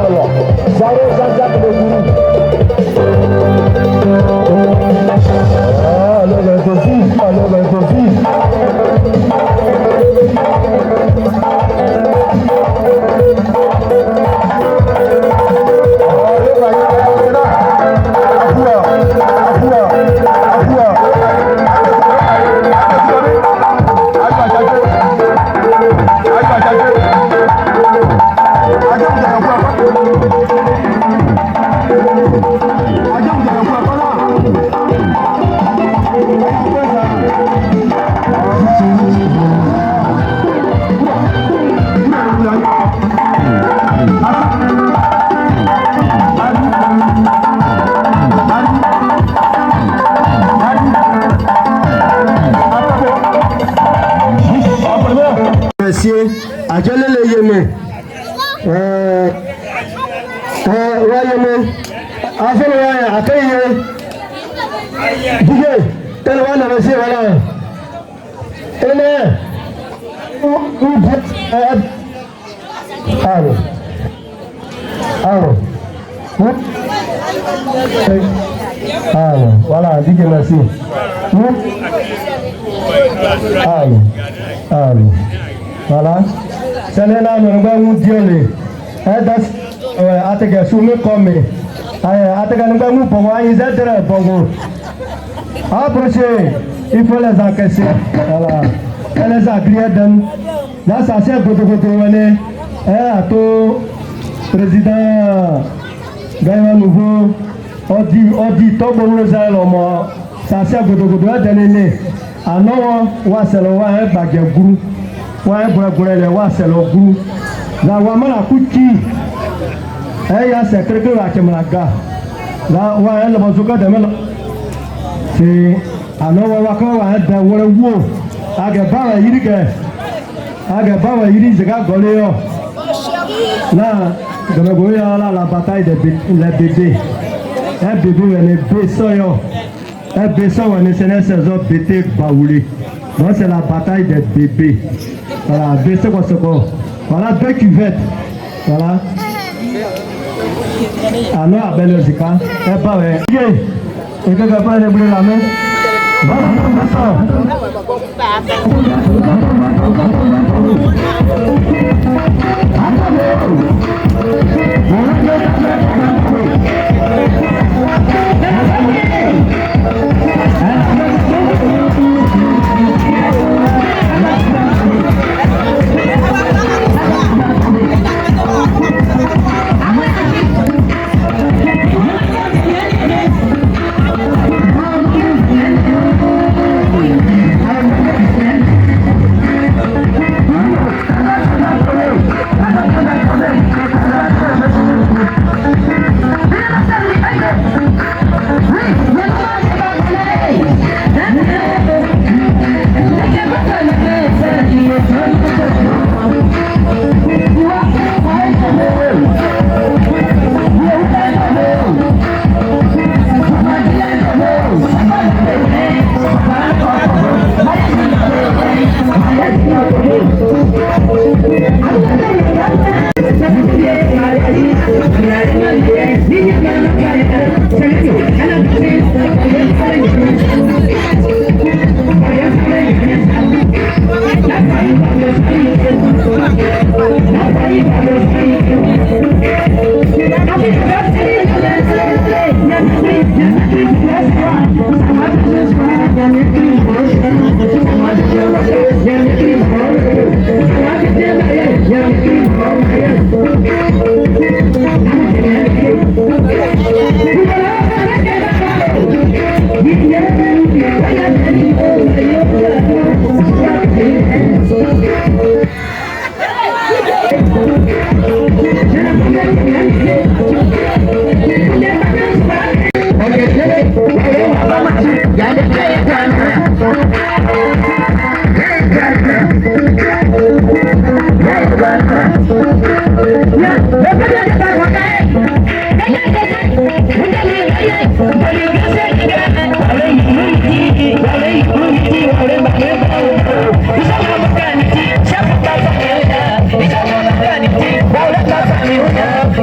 Solo, Zaro Jean-Jacques Le Gourou. Ajalele yeme wayeme afelo waya akaye dige telwana bese wala ene Allô, voilà, dige merci. Allô. Voilà. C'est là nous diole. Atega soume comme. Atega nous nous pour voir ils être bongo. Approchez, il faut les encaisser. Voilà. Elle les a crié dans. Là ça c'est photo on ato président Gaïma nouveau Odi Togo Rosalomo ça c'est photo donner. Ano wa selo wa bagye guru. Wa guragurele wa selo guru la wa mana kuchi ya secrétaire wa kemlaga la wa la bazuka de melo si ano wa ko wa da wore wo aga bawa yiri zega goleyo la de goya la bataille de les bébés un bébé ne besoyo un besoin ne c'est saison bété baoulé. Donc c'est la bataille des bébés. Voilà, baissez quoi ce quoi. Voilà deux cuvettes. Voilà. Alors à belle zika. Et pas ouais. Et que quelqu'un ne brûle la main.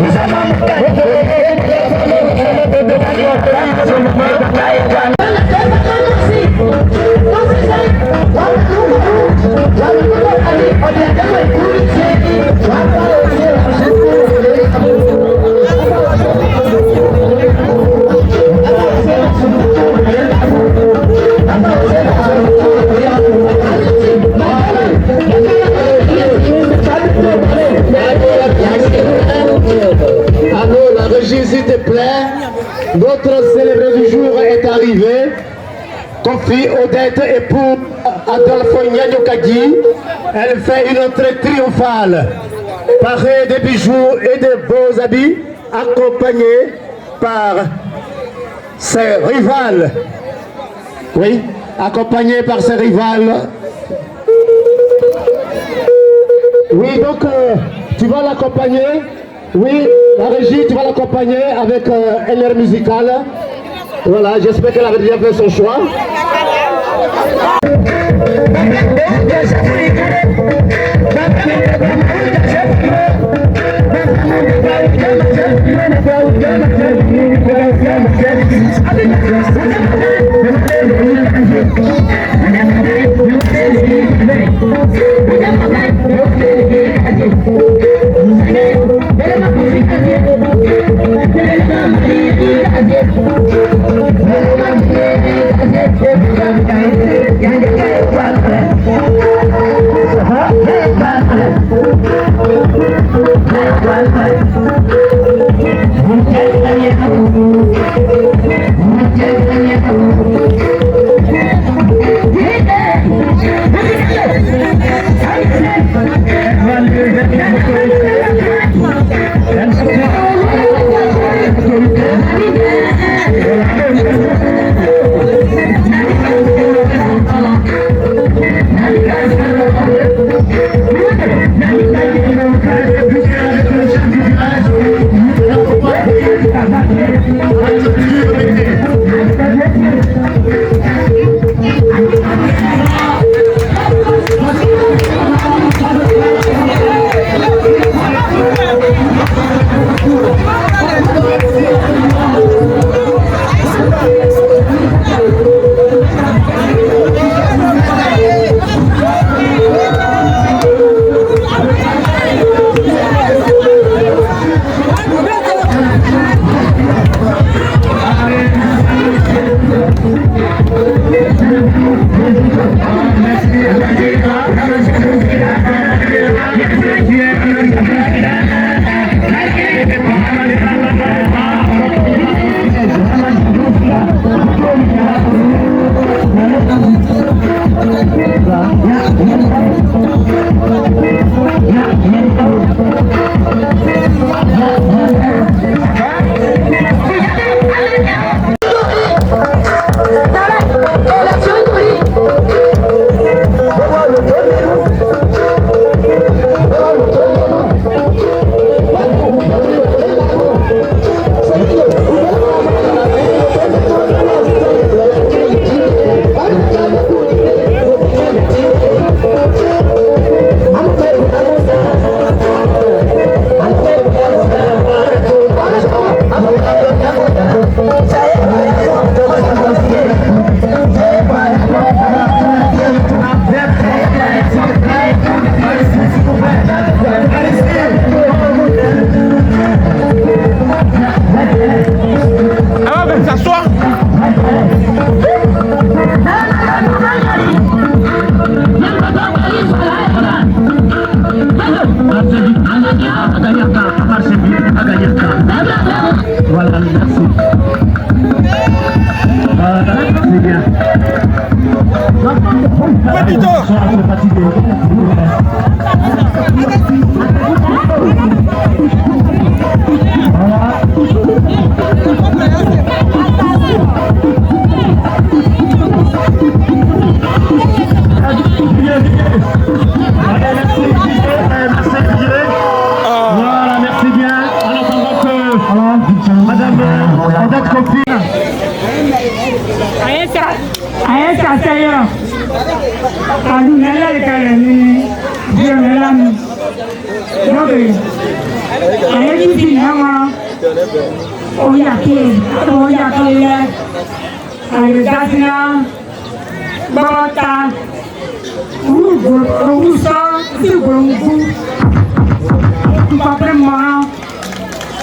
Isa S'il te plaît, notre célébré du jour est arrivé. Kofi Odette et pour Adolfo Nyanyokadi, elle fait une entrée triomphale, parée de bijoux et de beaux habits, accompagnée par ses rivales. Oui, accompagnée par ses rivales. Oui, donc tu vas l'accompagner. Oui, la régie, tu vas l'accompagner avec un air musical. Voilà, j'espère qu'elle avait déjà fait son choix.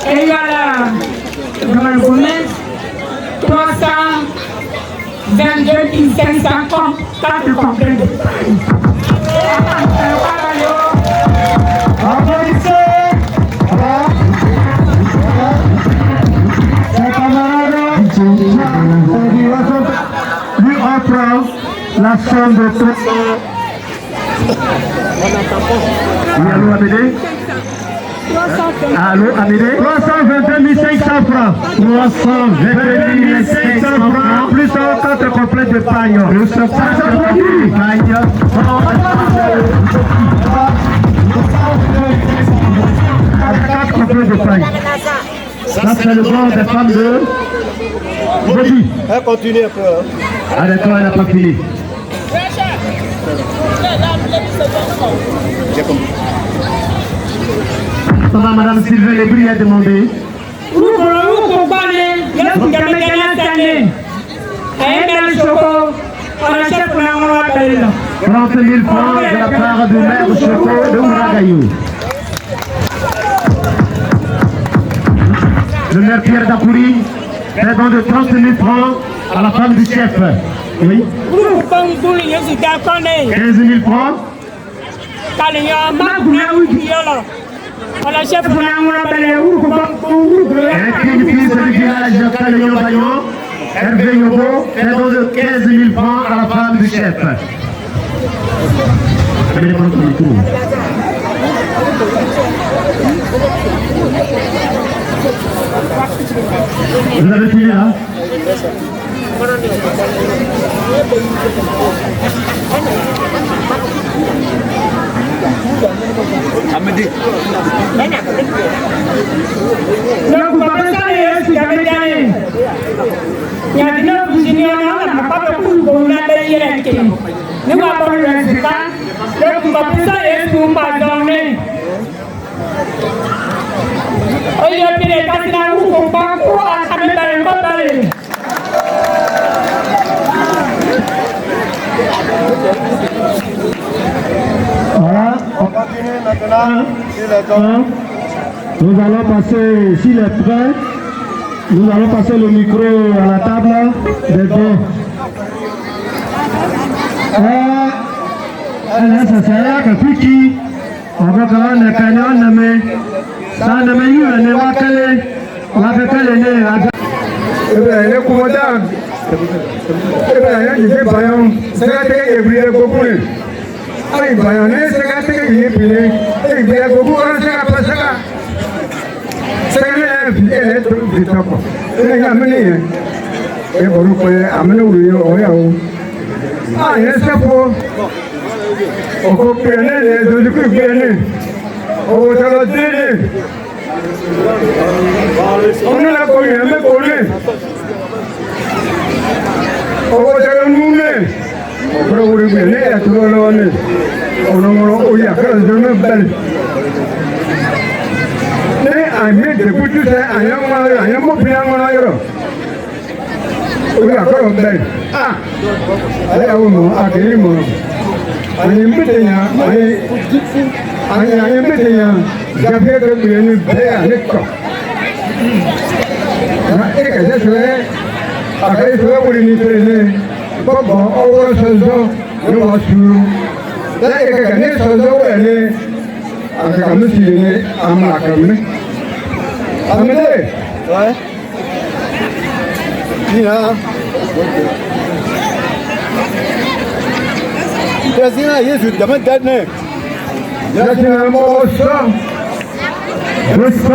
Et voilà, Jean Gomez, 322 504 complets. Lui offre la somme de 300. Oui, allô, Amédée? Allô, Amédée? 322 500 francs. 322 500 francs. Plus 4 complets de paille. Plus 4 complets de paille. 4 complets de paille. Ça, c'est le bon des femmes de Bobby. Elle continue un peu. Hein. Ah d'accord, elle n'a pas fini. J'ai compris. Ça va, Madame Sylvain Lebris a demandé. 30 000 francs de la part du maire Choco de Ouragayou. Le maire Pierre Dakouri fait don de 30 000 francs à la femme du chef. Oui. 15 000 francs. Et une fille du village Caléon-Bayon, Hervé Yobo, fait don de 15 000 francs à la femme du chef. Vous avez fini là? Amédée. Voilà, On continue maintenant sur les dons. nous allons passer, s'il est prêt, nous allons passer le micro à la table des dons. Ça sert que Piki, on va quand même canyon, mais ça ne m'a eu un évacué, on va faire le nez. Le commandant, il fait baillon, c'est la tête et briller beaucoup. Aïe, baillonné, c'est la tête et briller, et briller beaucoup, on s'est appelé ça. C'est la vie, elle est trop vite. Elle est amenée. Et vous pouvez amener au lieu, au yaou. Ah, il est ça pour. On peut pérenner, les autres peuvent pérenner. On va te le dire. On est là pour lui, mais pour lui. On va te le mouler. On va vous le pérenner, et tout le monde. On va vous le faire, je me belle. Mais à mettre des bouts de ça, à y avoir un mot bien en ailleurs. Oui, à quoi on belle. Ah, allez, à vous, à quel moment. Allez, mettez-y, allez, mettez-y. J'avais que vous venez faire à l'école. Et que je serai, à quel moment vous venez faire, bon, on va se dire, nous va sur. Là, et que je ne sais pas où elle est, à comme si elle est à ma caméra. Amédée. Ouais. Nina. Président, il est sur le domaine d'année. Là, c'est un mot ça. 200 000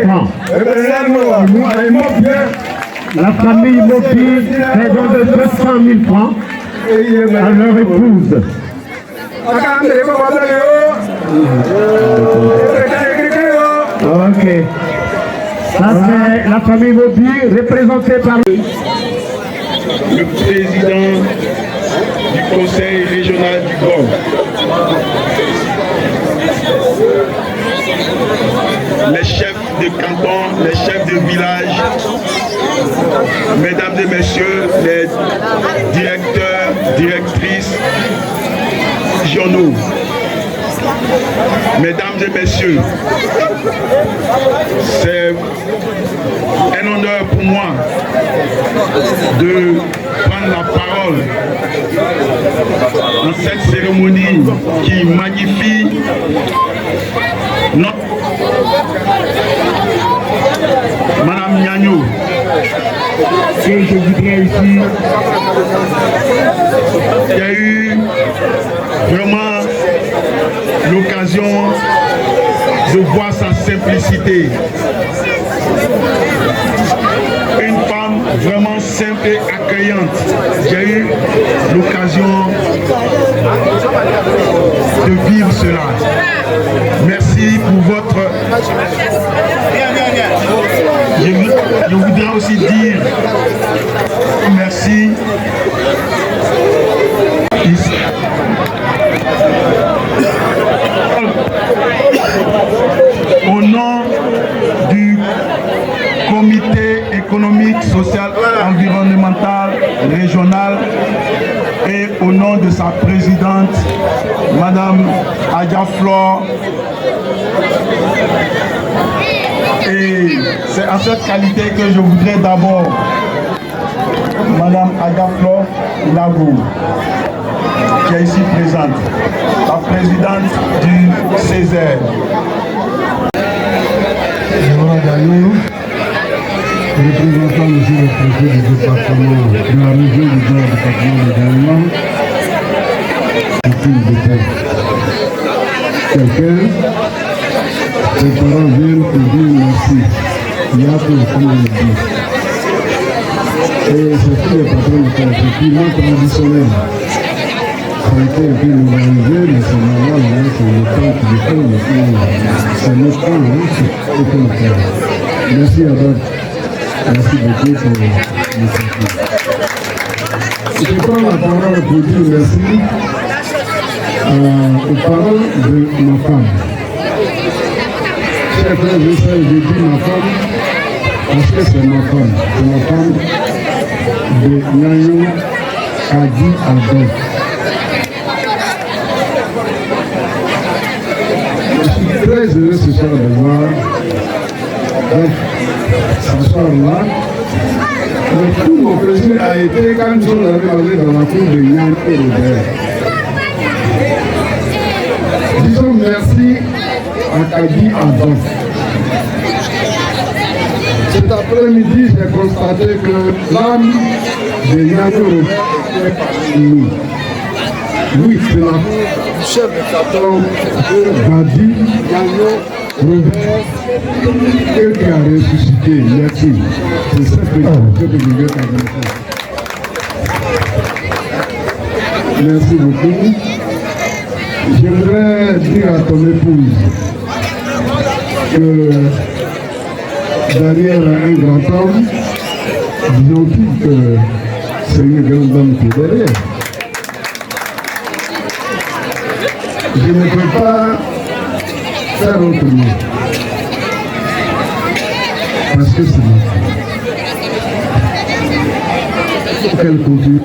francs. Et bien là, nous allons bien. La famille Moki fait don de 200 000 francs Et il est à leur épouse. Ok. Ça c'est la famille Moki représentée par le président du conseil régional du Grand. les chefs de canton, les chefs de village, mesdames et messieurs, les directeurs, directrices, journaux. Mesdames et messieurs, c'est un honneur pour moi de prendre la parole dans cette cérémonie qui magnifie notre Madame Nyagno. Et je voudrais ici, il y a eu vraiment l'occasion de voir sa simplicité. Une femme vraiment simple et accueillante. J'ai eu l'occasion de vivre cela. Merci pour votre... Je voudrais aussi dire merci au nom du comité économique, social, environnemental, régional et au nom de sa présidente, Madame Adja Flore. Et c'est à cette qualité que je voudrais d'abord, Madame Adja Flore Lagou, qui est ici présente, la présidente du Césaire. Représentant monsieur le préfet du département de la région du département de Gagnon, c'est une détail. Quelqu'un, ses parents viennent te dire merci. Il y a tout le temps de dire. Et c'est tout le patron de terre, c'est plus non traditionnel. Ça a été un peu normalisé, mais c'est normal, c'est le temps qui dépend, c'est notre temps, c'est tout le temps. Merci à vous. Merci beaucoup pour le soutien. Je prends la parole pour dire merci aux parents de ma femme. Chers frères et sœurs, je dis ma femme parce que c'est ma femme. C'est la femme de Nyagno Adi Adon. Je suis très heureux ce soir de voir ce soir-là, le tout mon plaisir a été quand nous sommes allés dans la cour de Nyagno Robert. Disons merci à Kadi Adon. Cet après-midi, j'ai constaté que l'âme de Nyagno Robert est parmi nous. Oui, c'est la chef de canton Kadi Nyagno Robert qui a ressuscité. Merci. C'est ça que je veux t'annoncer. Merci beaucoup. J'aimerais dire à ton épouse que derrière un grand homme, disons-t-il que c'est une grande dame qui est derrière. Je ne peux pas faire autrement. Parce que c'est moi. Il faut qu'elle continue.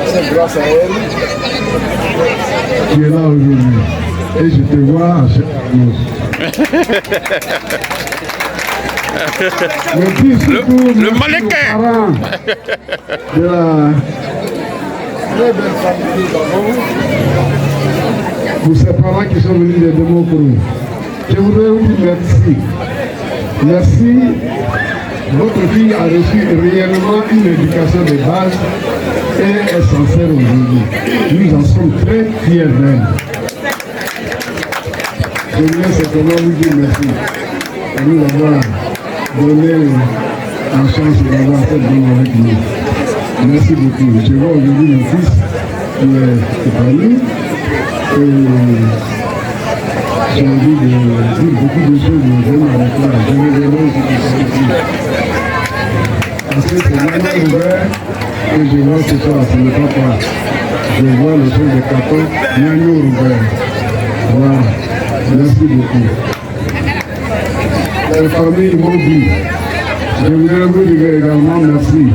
C'est grâce à elle qui est là aujourd'hui. Et je te vois à chaque annonce. Le mannequin de la très belle famille que nous avons, pour ces parents qui sont venus de Demokoro. Je voudrais vous dire merci. Merci. Votre fille a reçu réellement une éducation de base et est sincère aujourd'hui. Nous en sommes très fiers d'elle. Je voulais simplement vous dire merci de nous avoir donné la chance d'avoir cette bonne avec nous. Merci beaucoup. Je vois aujourd'hui mon fils qui est parmi. J'ai envie de dire beaucoup de choses aux jeunes avec moi. Je vais vraiment ici. Parce que c'est vraiment ouvert que je vois ce soir, ce n'est pas quoi. Je vois le truc de canton Nyagno Robert. Voilà. Merci beaucoup. la famille Mobi. Je voudrais vous dire également merci.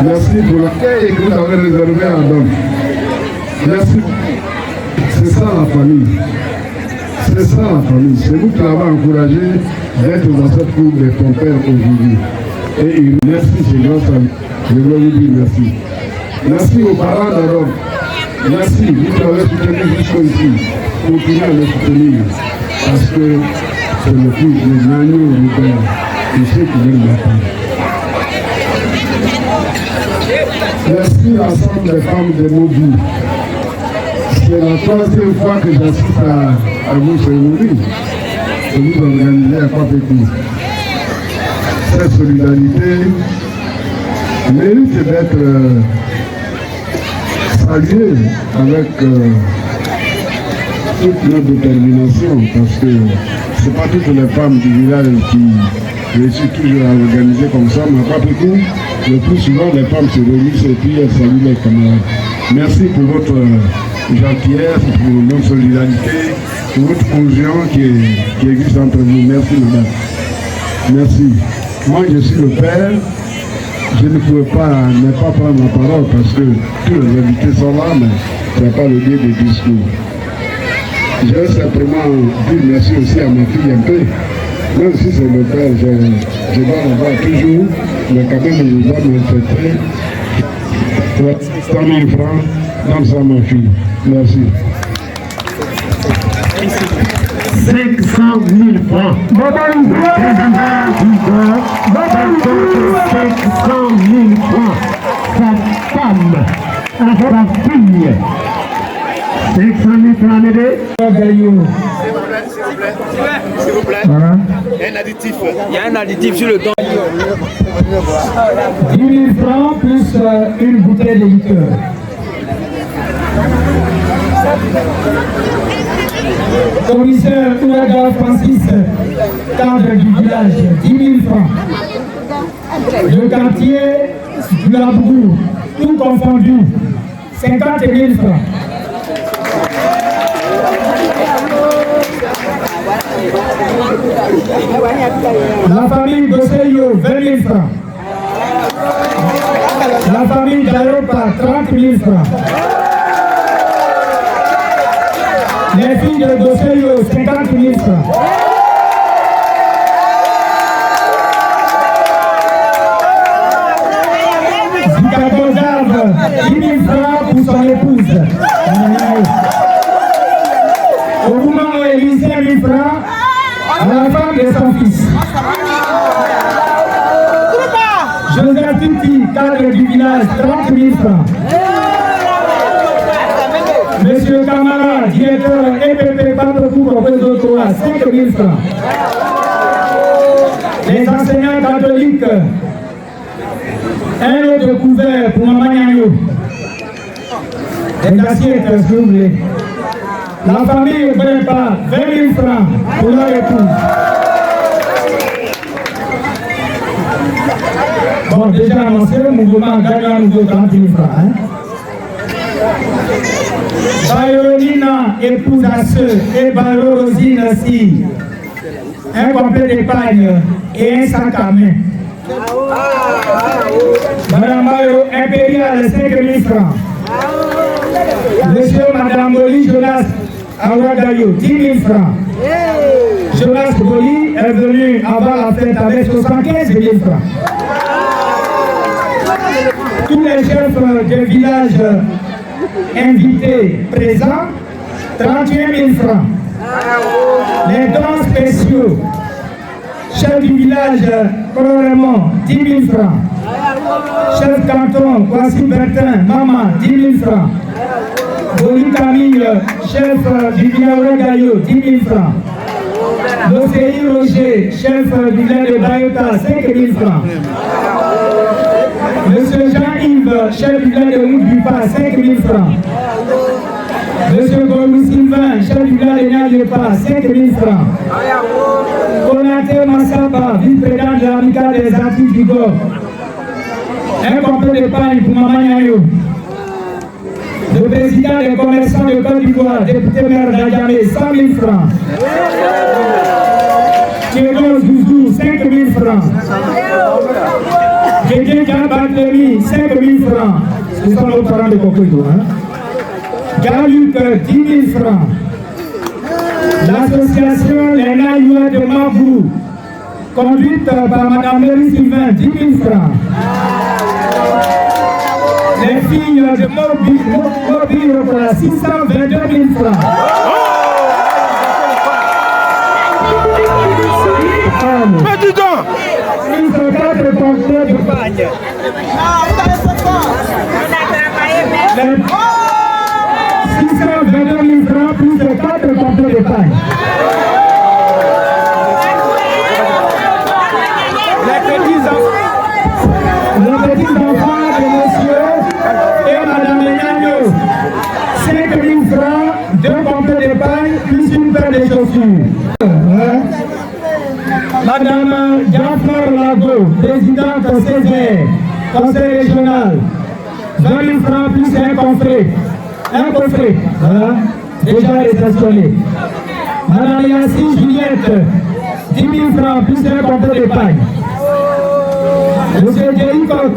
Merci pour l'accueil que vous avez réservé à Don. Merci. C'est ça la famille. C'est ça la famille. C'est vous qui l'avez encouragé d'être dans cette cour de ton père aujourd'hui. Et merci, c'est grâce à lui. Je veux vous dire merci. Merci aux parents d'Adam. Merci, vous qui avez soutenu jusqu'ici. Continuez à les soutenir. Parce que c'est le fils de l'agneau du père. Et ceux qui viennent m'attendre. Merci à l'ensemble des femmes de Mobi. C'est la troisième fois que j'assiste à vos cérémonies que vous organisez à Papékou. Cette solidarité mérite d'être saluée avec toute notre détermination parce que ce n'est pas toutes les femmes du village qui réussissent toujours à organiser comme ça, mais à Papékou, le plus souvent les femmes se réunissent et puis elles saluent les camarades. Merci pour votre gentillesse, pour notre solidarité, pour votre cohésion qui existe entre vous. Merci madame. Merci. Moi je suis le père, je ne pouvais pas ne pas prendre la parole parce que tous les invités sont là, mais ce n'est pas le lieu des discours. Je vais simplement dire merci aussi à ma fille un peu. Même si c'est le père, je dois l'avoir toujours, mais quand même je dois me fêter. 100 000 francs, donne ça à ma fille. Merci. 500 000 francs. 500 000 francs. Sa femme, à sa fille. 500 000 francs, Médé. S'il vous plaît. Voilà. Il y a un additif. Il y a un additif sur le don. 10 000 francs plus une bouteille de liqueur. Commissaire Ouraga Francis, cadre du village, 10 000 francs. Le quartier du Labourou, tout confondu, 50 000 francs. La famille Gosseyo, 20 000 francs. La famille Daropa, 30 000 francs. Les filles de Gosseyo, 50 000 francs. Zikadozave, 10 000 francs pour son épouse. Au moment où il 5 000 francs à la femme de son fils. Joseph Titi, cadre du village, 30 000 francs. Monsieur Kamara, directeur EPP Papékou, réseau 3, 5 000 francs. Les enseignants catholiques, un autre couvert pour Maman Nyanyo. Les assiettes, s'il vous plaît. La famille Brempa, 20 000 francs pour leur épouse. Bon, déjà annoncé, le mouvement gagne un nouveau 30 000 francs. Hein? Bayorina, épouse à ceux, et Baro Rosine aussi. Un complet d'épargne et un sac à main. Madame Bayo, impérial, 5 000 francs. Monsieur, Madame Boli, Jonas, Aouagayo, 10 000 francs. Jonas Boli est venu avant la fête avec 75 000 francs. Tous les chefs de village invités présents, 31 000 francs. Les dons spéciaux, chef du village, Coloremont, 10 000 francs. Chef canton, Kwasi Bertin, Maman, 10 000 francs. Boli Camille, chef du village Gaillot, 10 000 francs. L'Océi Roger, chef du village de Bayota, 5 000 francs. Monsieur Jean-Yves, chef du village de Moudbupa, 5 000 francs. Monsieur Gorou Sylvain, chef du village de Nyadjepa, 5 000 francs. Konaté Massaba, vice-président de l'amicale des Antilles du Golfe. Un complet d'épargne pour Maman Nyanyo. Le président des commerçants de Côte d'Ivoire, député maire d'Adjamé, 100 000 francs. Thierry Zouzou, 5 000 francs. Dédé Gabatemi, 5 000 francs. Ce sont nos parents de Kokodo. Galuc, 10 000 francs. L'association Les Naïs de Mabou, conduite par Mme Mary Sylvain, 10 000 francs. Les filles de Mobile, 622 000 francs. Mais dis donc! 4 compteurs de pagne. 622 000 francs plus de 4 compteurs de pagne. Les petits enfants de monsieur et madame Nagno, 5 000 francs, 2 compteurs de pagne plus une paire de chaussures. Madame Jean-Fleur Lago, présidente Césaire, conseil régional, 20 000 francs plus un coffret. Un coffret, voilà, déjà réceptionné. Madame Yassi Juliette, 10 000 francs plus un compteur de paille. Monsieur Djerikok,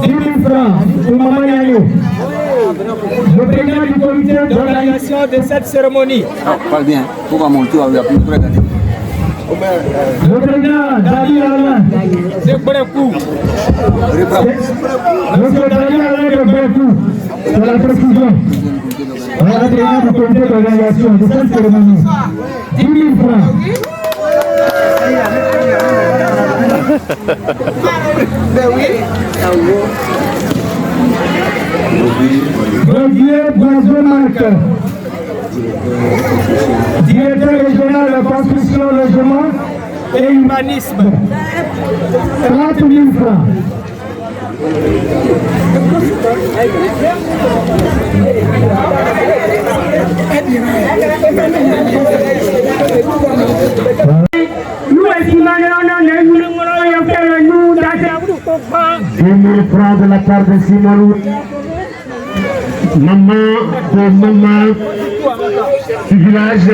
10 000 francs pour Maman Yanyo. Le président du comité d'organisation de cette cérémonie. Parle bien, pourquoi mon tour avec la plus près de le président Dali Alain de Brekou. Monsieur Dali Alain de Brekou, c'est la précision. Voilà le président du comité d'organisation de cette cérémonie. 10 000 francs. Gauthier Boiseau-Marc, directeur régional de construction, logement et humanisme, 30 000 francs. Nous estimons 10 000 francs de la part de Simon. Maman du village.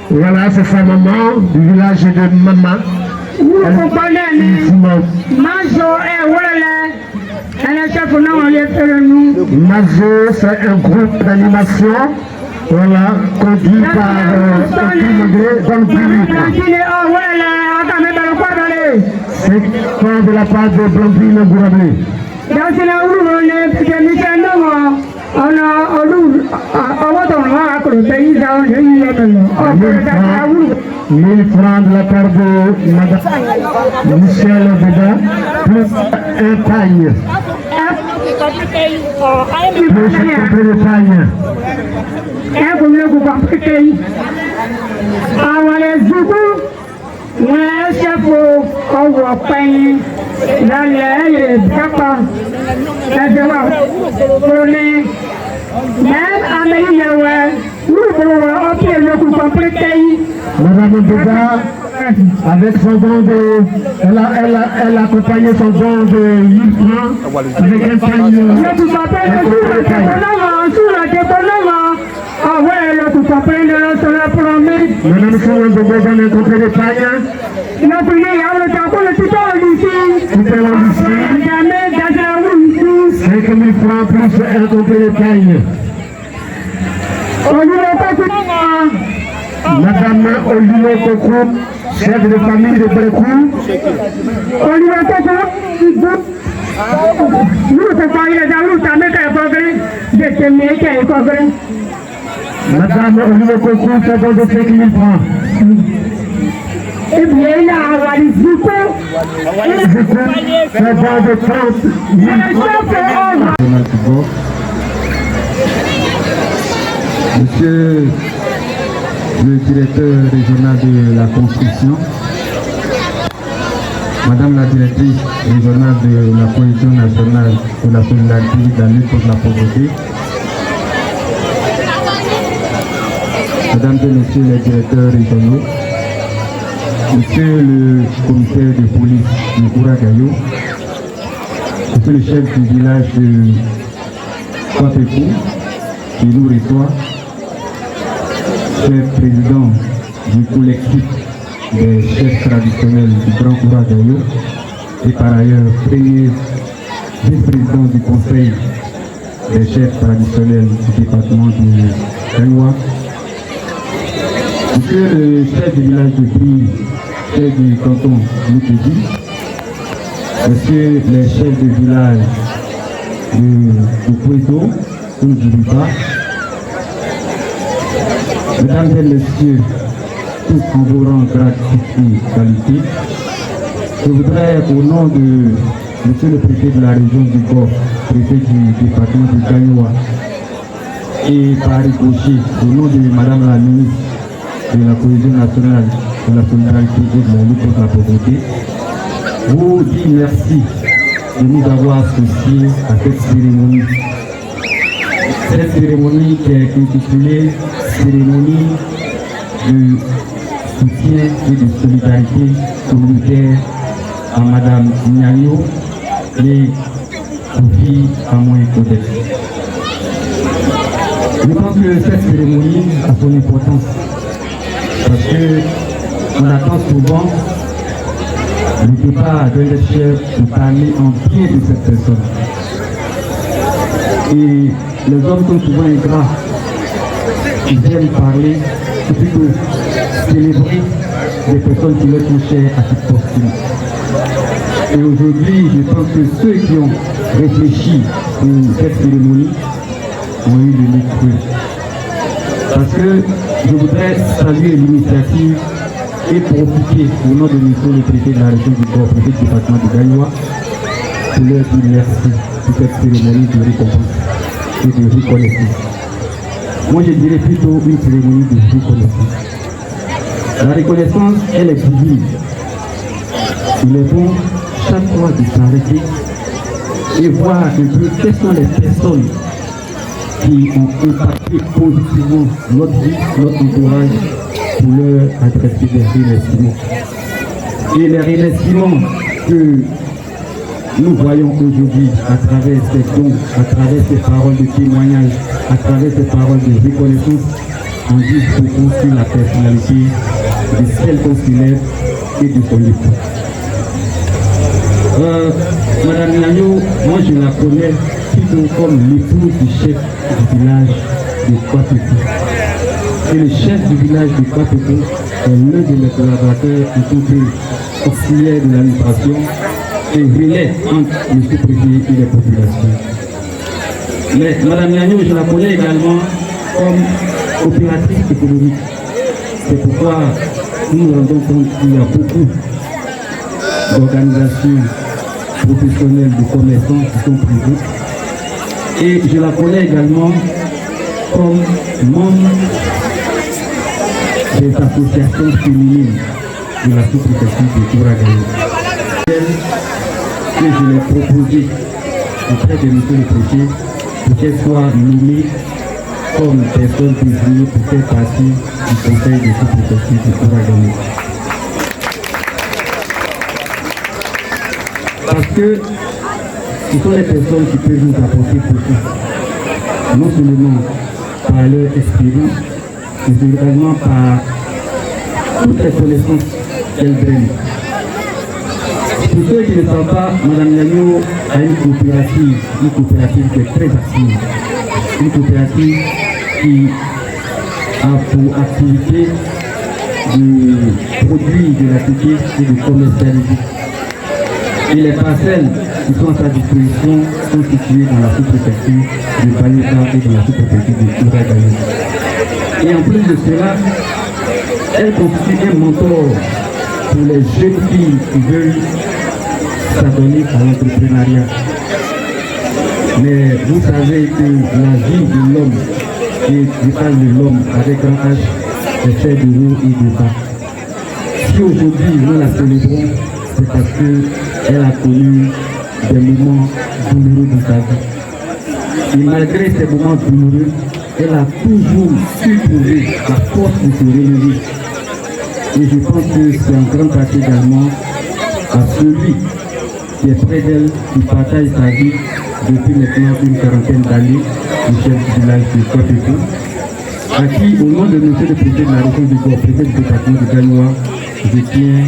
Voilà, c'est sa maman du village de maman. Mazo, c'est un groupe d'animation. Voilà, conduit par Don Philippe. C'est de la part de Blondine Gourabé. Mille francs de la part de Madame Michel Beda, plus un pagne. Plus un peu de pagne. Madame Beda, avec son don de... Elle a accompagné son don de 1000 francs avec un pagne. Madame Soulan de Beda a rencontré des pailles. Tout est là ici. 5 000 francs plus un complet de paille. Madame Olivier Kokou, chef de famille de Brekou. Madame Olivier Kokou, ça donne de 5 000 francs. Et bien, là, on va les ça donne de 30 000 francs. Monsieur le directeur régional de la construction, Madame la directrice régionale de la coalition nationale pour la solidarité dans la lutte contre la pauvreté, Mesdames et Messieurs les directeurs régionaux, Monsieur le commissaire de police de Kouragayo, Monsieur le chef du village de Kwapepou, qui nous reçoit, cher président du collectif des chefs traditionnels du Grand Ouragayo et par ailleurs premier vice-président du conseil des chefs traditionnels du département de Gagnoua. Monsieur le chef du village de Pri, chef du canton Moutedi, monsieur les chefs de village de Poueto, Oudjibita, mesdames et messieurs, tous en vos rangs, grades et qualité, je voudrais, au nom de monsieur le préfet de la région du Gord, préfet du département de Gagnoua, et par ricochet, au nom de madame la ministre de la cohésion nationale, de la solidarité et de la lutte contre la pauvreté, vous dire merci de nous avoir associés à cette cérémonie. Cette cérémonie qui est intitulée cérémonie de soutien et de solidarité communautaire à Madame Niagno et Kofi Amoy Kodek. Je pense que cette cérémonie a son importance parce qu'on attend souvent le départ d'un chef pour parler en pied de cette personne. Et les hommes sont souvent ingrats. Ils aiment parler, ou plutôt célébrer les personnes qui leur sont chères à cette postule. Et aujourd'hui, je pense que ceux qui ont réfléchi pour cette cérémonie ont eu le nez creux. Parce que je voudrais saluer l'initiative et profiter au nom de monsieur le préfet de la région du Gord, préfet du département de Gagnoua, pour leur dire merci pour cette cérémonie de récompense et de reconnaissance. Moi je dirais plutôt une cérémonie de reconnaissance. La reconnaissance, elle est divine. Il est bon chaque fois de s'arrêter et voir un peu quelles sont les personnes qui ont impacté positivement notre vie, notre entourage, pour leur adresser des remerciements. Et les remerciements que nous voyons aujourd'hui à travers ces dons, à travers ces paroles de témoignage, à travers ces paroles de reconnaissance, en disent beaucoup sur la personnalité de celle qu'on célèbre et de son époux. Madame Niagno, moi je la connais plutôt comme l'épouse du chef du village de Kwapetou. Et le chef du village de Kwapetou est l'un de mes collaborateurs en tant qu'auxiliaire de l'administration et relais entre le sous-préfet et les populations. Mais Madame Niagno, je la connais également comme opératrice économique. C'est pourquoi nous nous rendons compte qu'il y a beaucoup d'organisations professionnelles de commerçants qui sont privées. Et je la connais également comme membre des associations féminines de la sous-préfecture de Ouragayo. Que je l'ai proposé auprès de monsieur le préfet pour qu'elle soit nommée comme personne désignée pour faire partie du conseil de sous-préfecture de Ouragayo. Parce que ce sont les personnes qui peuvent nous apporter beaucoup, non seulement par leur expérience, mais également par toutes les connaissances qu'elles prennent. Pour ceux qui ne savent pas, Mme Niagno a une coopérative qui est très active, une coopérative qui a pour activité de produire de la culture et de commercialiser. Et les parcelles qui sont à sa disposition sont situées dans la sous-préfecture de Banyuka et dans la sous-préfecture de Ouragayo. Et en plus de cela, elle constitue un mentor pour les jeunes filles qui veulent s'adonner à l'entrepreneuriat. Mais vous savez que la vie de l'homme, et je parle de l'homme avec grand H, est faite de haut et de bas. Si aujourd'hui nous la célébrons, c'est parce qu'elle a connu des moments douloureux dans sa vie. Et malgré ces moments douloureux, elle a toujours su trouver la force de se relever. Et je pense que c'est en grande partie également à celui qui est près d'elle, qui partage sa vie depuis maintenant une quarantaine d'années, le chef du village de Kwapetou, à qui, au nom de monsieur le préfet de la région du Gord, préfet du département de Gagnoua, je tiens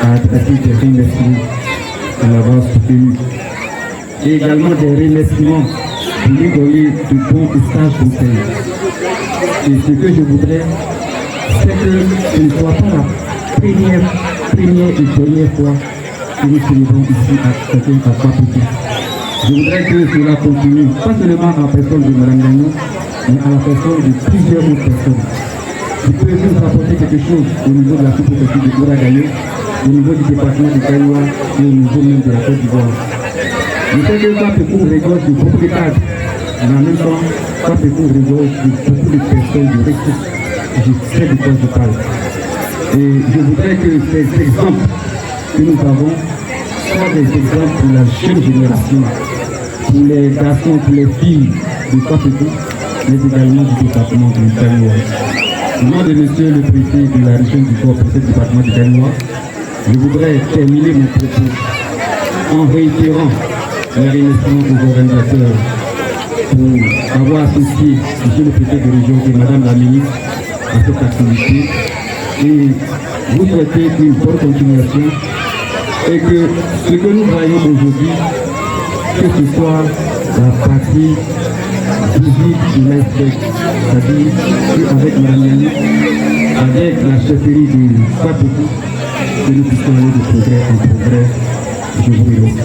à adresser des remerciements à l'avance soutenue. Et également des remerciements pour lui donner de bons et sages conseils. Et ce que je voudrais, c'est que ce ne soit pas la première et dernière fois que nous célébrons ici à certains Papa Petit. Je voudrais que cela continue, pas seulement à la personne de Mme Gagnon, mais à la personne de plusieurs autres personnes. Qui peut nous apporter quelque chose au niveau de la sous-préfecture de Gouragayo, au niveau du département de Kayoua et au niveau même de la Côte d'Ivoire. Je sais que Papecourt rigole de beaucoup de cadres, mais en même temps, Papecourt rigole de beaucoup de personnes de ressources. Je sais de quoi je parle. Et je voudrais que ces exemples que nous avons soient des exemples pour la jeune génération, pour les garçons, pour les filles de Papecourt, mais également du département de Kayoua. Au nom de monsieur le préfet de la région du Corps pour ce département de Kayoua, je voudrais terminer mon propos en réitérant les remerciements aux organisateurs pour avoir associé monsieur le préfet de région et madame la ministre à cette activité et vous souhaiter une bonne continuation et que ce que nous voyons aujourd'hui, que ce soit la partie visible de l'iceberg, c'est-à-dire qu'avec la ministre, avec la chefferie de Papecourt, que nous puissions aller de progrès en progrès. Je vous remercie.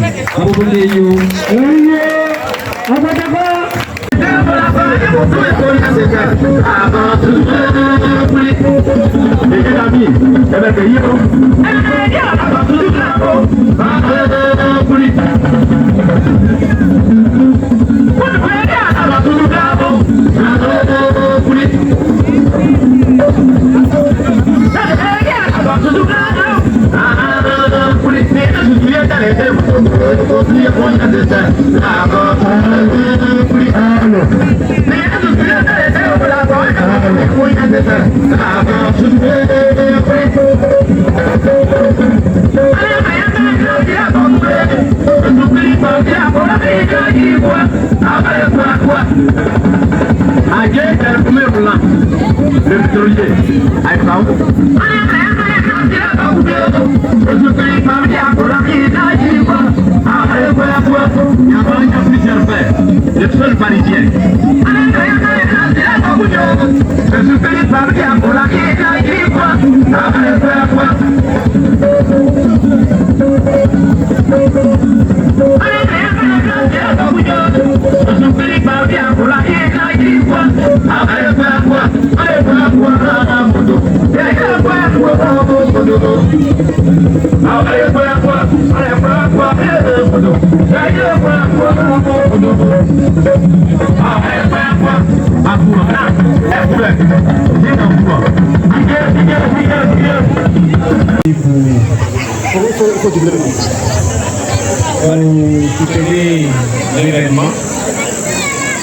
Vous soutenez l'événement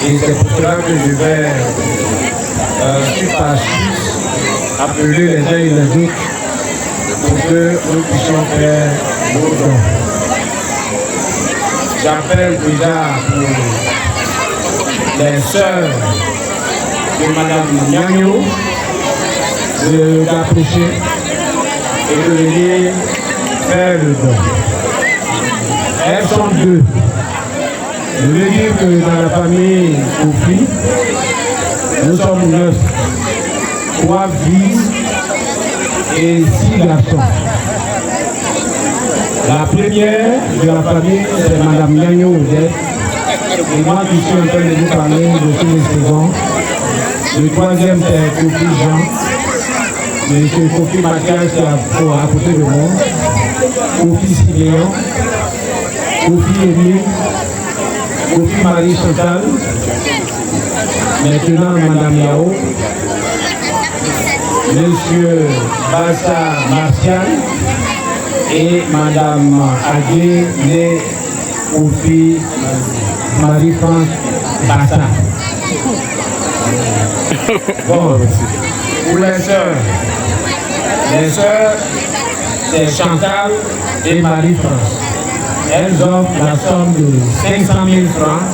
et c'est pour cela que je vais suite par suite appeler les uns et les autres pour que nous puissions faire nos dons. J'appelle déjà pour les sœurs de Mme Nyagno de d'approcher et de venir faire le don. Elles sont deux. Je veux dire que dans la famille Kofi, nous sommes 9, 3 filles et 6 garçons. La première de la famille, c'est Mme Nyagno Odette. Et moi qui suis en train de vous parler de tous les secondes. Le troisième, c'est Kofi Jean. M. Kofi Mathias qui est à côté de moi. Kofi Siméon. Kofi Émile. Kofi Marie Chantal. Maintenant, Mme Yao. Monsieur Bassa Martial. Et Mme Adé, née Kofi Marie-France Bassa. Bon, pour les sœurs, c'est Chantal et Marie-France. Elles offrent la somme de 500 000 francs,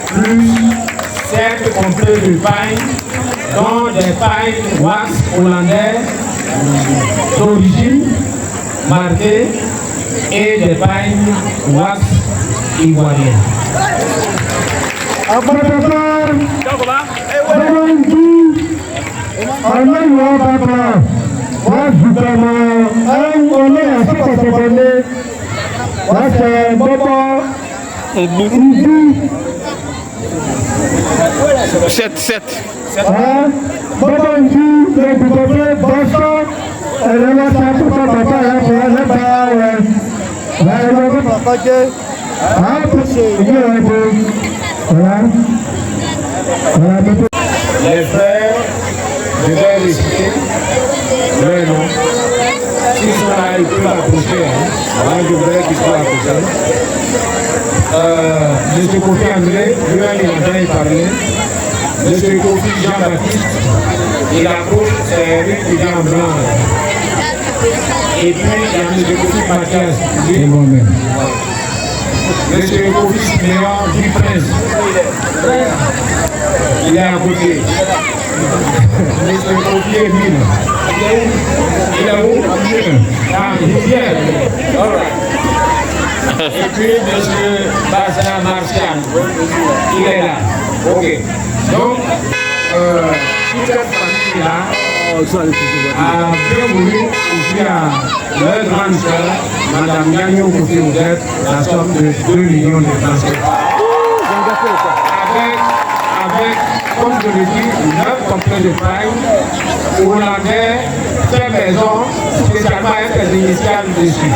plus 7 complets de paille, dont des pailles wax hollandais d'origine marquée et des pailles wax ivoiriennes. Les frères devaient réciter leur nom. S'ils sont là, ils peuvent approcher. Moi, je voudrais qu'ils soient approchés. M. Kofi André, lui-même, il entend y parler. M. Kofi Jean-Baptiste, il approche, c'est lui qui vient en blanc. Et puis, il y a M. Kofi Mathias, lui, moi-même. M. Kofi Siméon du Prince. Il est à côté. M. Kofi Emile. Il est où? Ah, il vient. All right. Et puis M. Bazin Martial, il est là. Ok. Donc, toute cette famille-là a bien voulu offrir à leur grande sœur, Mme Yanyo Kofi Ouzet, la somme de 2 millions de francs CFA. Avec, comme je l'ai dit, 9 complets de paille où on avait fait maison spécialement avec des initiales dessus.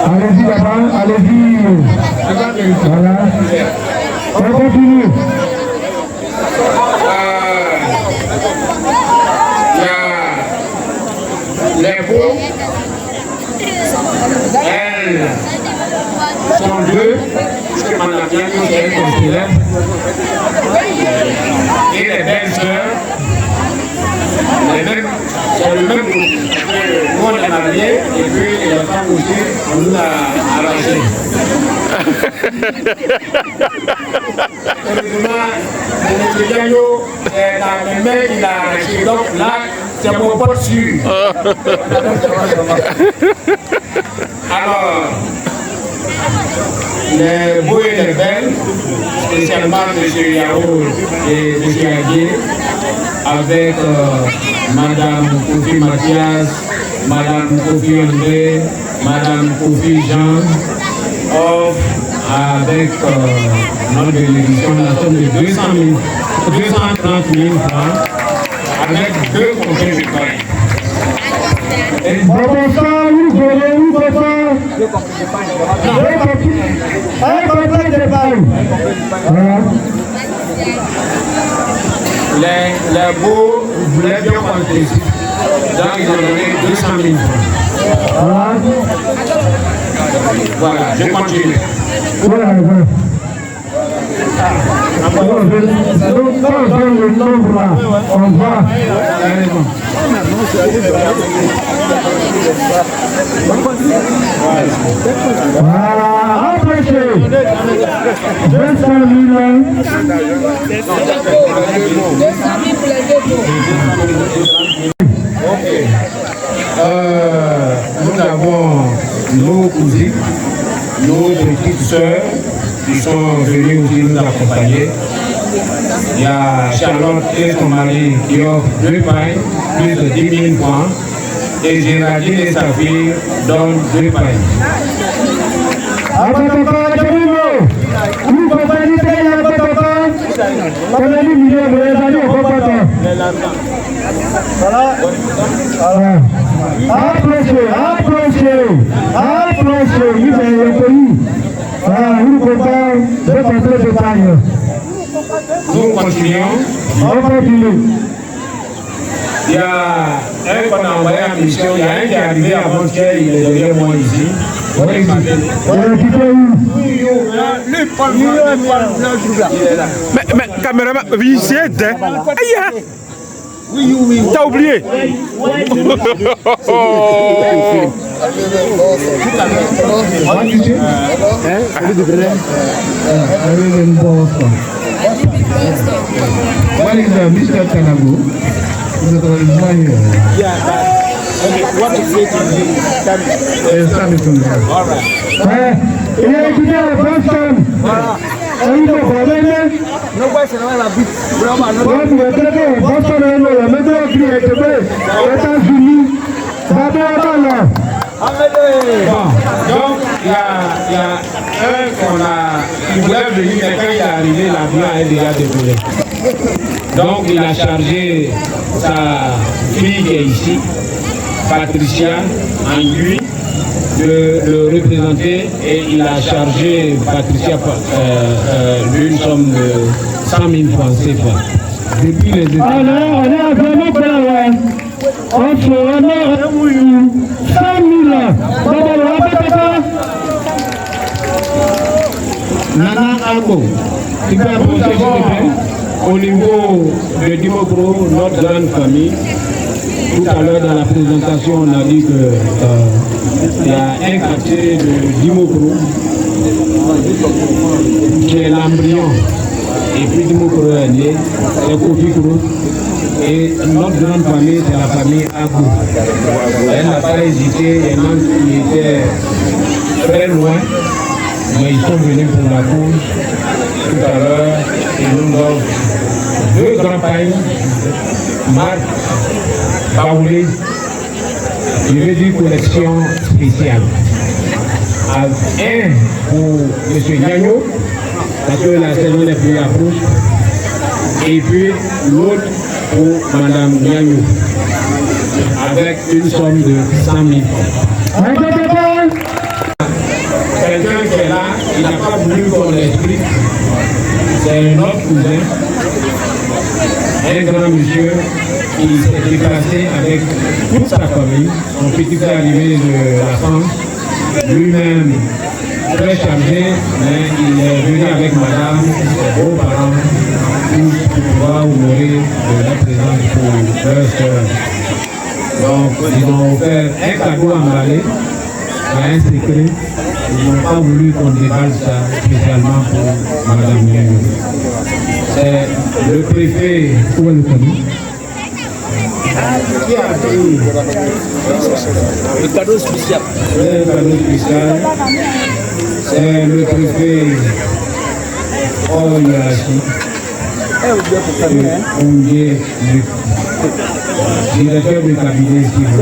Allez-y là-bas, allez-y. Voilà. On continue. Les beaux, elles sont deux, puisque Mme Yanyo est considérée. Et les belles sœurs, c'est le même groupe. Nous on est mariés et puis les femmes aussi, on nous a arrangés. Heureusement, M. Yanyo est dans le mains qu'il a arrangé. Donc là, c'est mon pote sûr. Alors, les beaux et les belles, spécialement M. Yao et M. Aguier, avec Mme Kofi Mathias, Mme Kofi André, Mme Kofi Jean, offre avec notre bénédiction la somme de 230 000 francs, avec 2 complets de paille. Les beaux voulaient bien compter ici. Donc ils ont donné 200 000 francs. Voilà, je continue. Nous avons nos cousines, nos petites sœurs qui sont venues aussi nous accompagner. Il y a Charlotte et son mari qui offrent 2 pailles, plus de 10 000 francs. Et Géraldine et sa fille donnent 2 pailles. Nous continuons. Il y a un qu'on a envoyé en mission, il y a un qui est arrivé avant-hier, il est derrière moi ici. Mais caméraman, visite. Aïe. T'as oublié. What is Mr. Kanago? Okay, what to say to him? All right. Donc, il y a un qui voulait venir, mais quand il est arrivé, l'avion est déjà décollé. Donc, il a chargé sa fille qui est ici, Patricia, en lui, de le représenter, et il a chargé Patricia d'une somme de 100 000 francs CFA. Depuis les États. Nana Albo, au niveau de Dimokro, notre grande famille, tout à l'heure dans la présentation, on a dit qu'il y a un quartier de Dimokro qui est l'embryon. Et puis Dimokro est né, c'est Kofikro. Et notre grande famille, c'est la famille Abou. Elle n'a pas hésité, il y en a qui étaient très loin, mais ils sont venus pour la cause tout à l'heure. Ils nous donnent deux grands pays, Marc, Baoulé, je veux dire collection spéciale. Un pour M. Gagnon, parce que la saison est plus approche, et puis l'autre pour Mme Gagnon, avec une somme de 100 000 francs. Quelqu'un qui est là, il n'a pas voulu qu'on l'explique, c'est un autre cousin, un grand monsieur qui s'est déplacé avec toute sa famille, son petit frère arrivé de la France, lui-même très chargé, mais il est venu avec madame, ses beaux-parents, pour pouvoir honorer la présence pour leur soeur. Donc, ils ont offert un cadeau à Malé, à un secret. Ils n'ont pas voulu qu'on déballe ça spécialement pour madame Gagnon. C'est le préfet, où est le cadeau? Qui a pris le cadeau spécial? Le cadeau spécial, c'est le préfet Oyarachi, directeur du cabinet s'il vous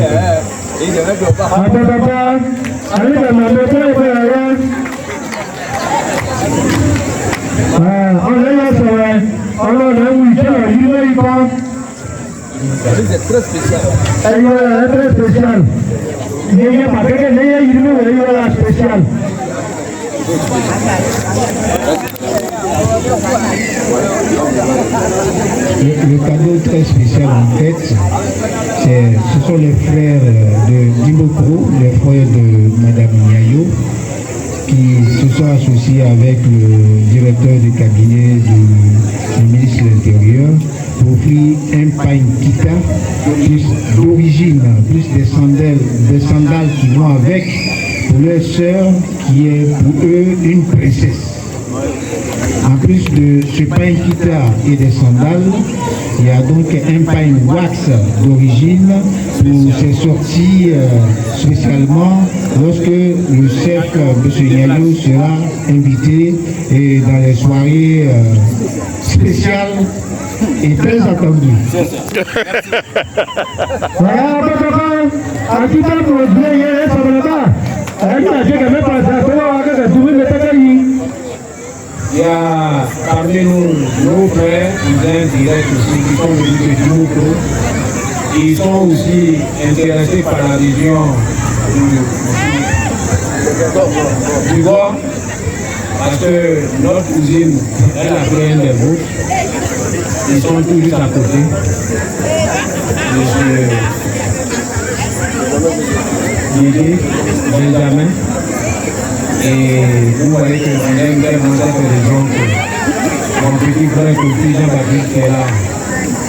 C'est très spécial. Très spécial. Il n'y a pas de spécial. Le cadeau très spécial en fait, ce sont les frères de Dimokro, les frères de Madame Niayo, qui se sont associés avec le directeur du cabinet du ministre de l'Intérieur pour offrir un pain kita plus d'origine, plus des sandales qui vont avec pour leur sœur qui est pour eux une princesse. En plus de ce pain kita et des sandales, il y a donc un pain wax d'origine pour ces sorties spécialement lorsque le chef M. Niayo sera invité et dans les soirées spéciales et très attendues. Il y a parmi nous nos frères, cousins directs aussi, qui sont venus de Dimokro. Ils sont aussi intéressés par la région du Gord, parce que notre cousine, elle a pris un des vôtres. Ils sont tous juste à côté. Monsieur Didier, Benjamin. Et vous voyez que on aime vraiment cette région. Mon petit frère aussi, Jean-Baptiste, qui est là,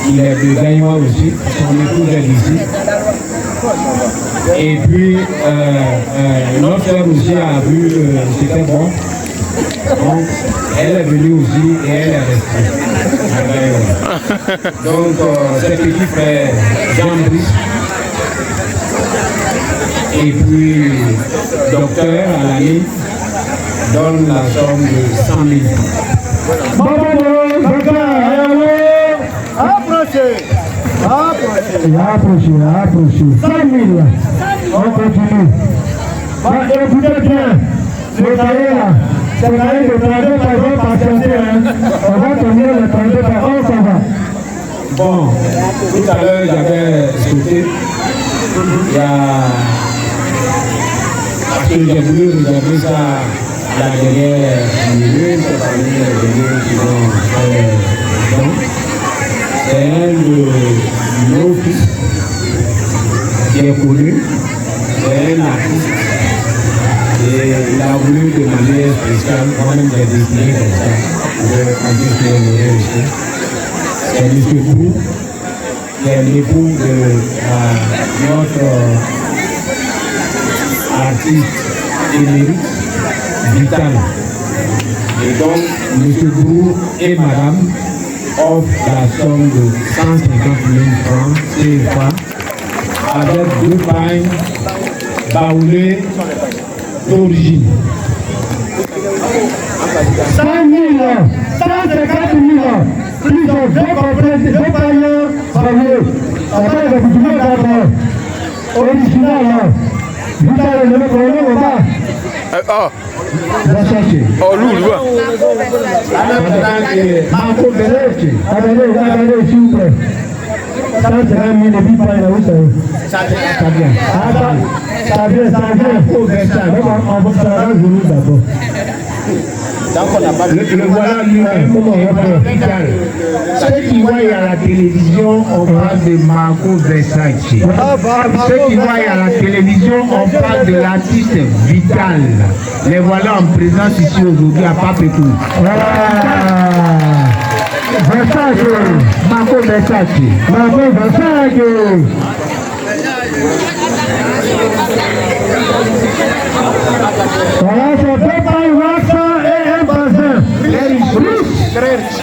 il est de Gaïwa aussi, son épouse est d'ici. Et puis, notre frère aussi a vu que c'était bon. Donc, elle est venue aussi et elle est restée. Donc, ses petits frères, Jean-Brice, et puis, docteur à l'année, donne la somme de 100 000 francs. Approchez. 100 000. On continue. Écoutez bien. Le cahier là. C'est le cahier de 32 par patienter. On va tenir le 32 par an, ça va. Bon, tout à l'heure, j'avais sauté. Il y a... Parce que j'ai voulu regarder ça la dernière minute, parmi les derniers qui vont faire. C'est un de nos fils qui est connu, c'est un artiste. Et il a voulu demander spécial, moi-même j'ai décidé comme ça, qu'on puisse l'honorer aussi. C'est M. Brou, qui est l'époux de notre artiste émérite, Vital. Et donc, M. Brou et Madame offrent la somme de 150 000 francs CFA avec 2 pagnes baoulées d'origine. 100 000, 150 000, plus de 2 paillons baoulés. Après, il va vous donner d'abord. Original, Vital est le mec au bas. Oh, lourd, Attendez, s'il vous plaît. Ça, c'est un mille et puis pas là où ça vient. Ça vient. On va faire un jour d'abord. Le voilà lui-même. Ceux qui voient à la télévision, on parle de Marco Versace. Ceux qui voient à la télévision, on parle de l'artiste Vital. Les voilà en présence ici aujourd'hui à Papécou. Versace. Marco Versace. Voilà, c'est deux pailles Rasta et un bazin. Riche.